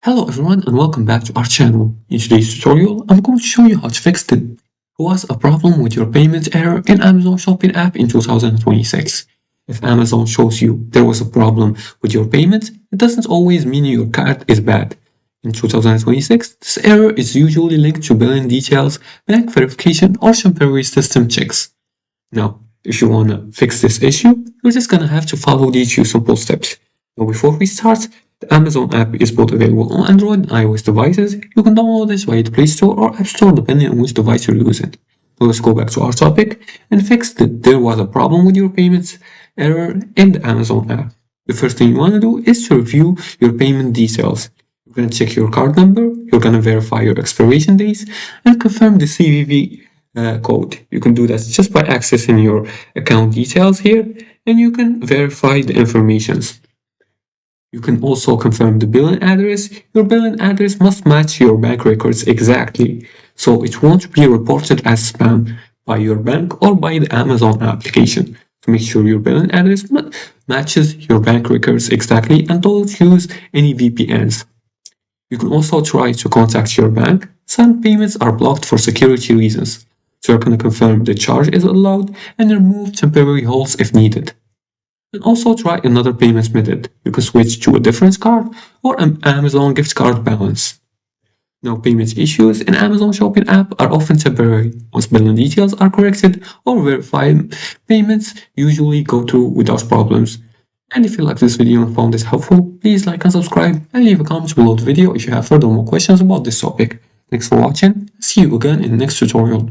Hello everyone and welcome back to our channel. In today's tutorial, I'm going to show you how to fix the was a problem with your payment error in Amazon Shopping app in 2026. If Amazon shows you there was a problem with your payment, it doesn't always mean your card is bad. In 2026, this error is usually linked to billing details, bank verification, or temporary system checks. Now, if you want to fix this issue, you're just going to have to follow these few simple steps. Now, before we start, the Amazon app is both available on Android and iOS devices. You can download this via the Play Store or App Store depending on which device you're using. Now let's go back to our topic and fix that there was a problem with your payments error in the Amazon app. The first thing you want to do is to review your payment details. You're going to check your card number, you're going to verify your expiration dates, and confirm the CVV code. You can do that just by accessing your account details here, and you can verify the informations. You can also confirm the billing address. Your billing address must match your bank records exactly, so it won't be reported as spam by your bank or by the Amazon application. To make sure your billing address matches your bank records exactly, and don't use any VPNs. You can also try to contact your bank. Some payments are blocked for security reasons, so you're going to confirm the charge is allowed and remove temporary holds if needed. And also try another payment method. You can switch to a different card or an Amazon gift card balance. Now, payment issues in Amazon Shopping app are often temporary. Once billing details are corrected or verified, payments usually go through without problems. And if you like this video and found this helpful, please like and subscribe and leave a comment below the video if you have further more questions about this topic. Thanks for watching. See you again in the next tutorial.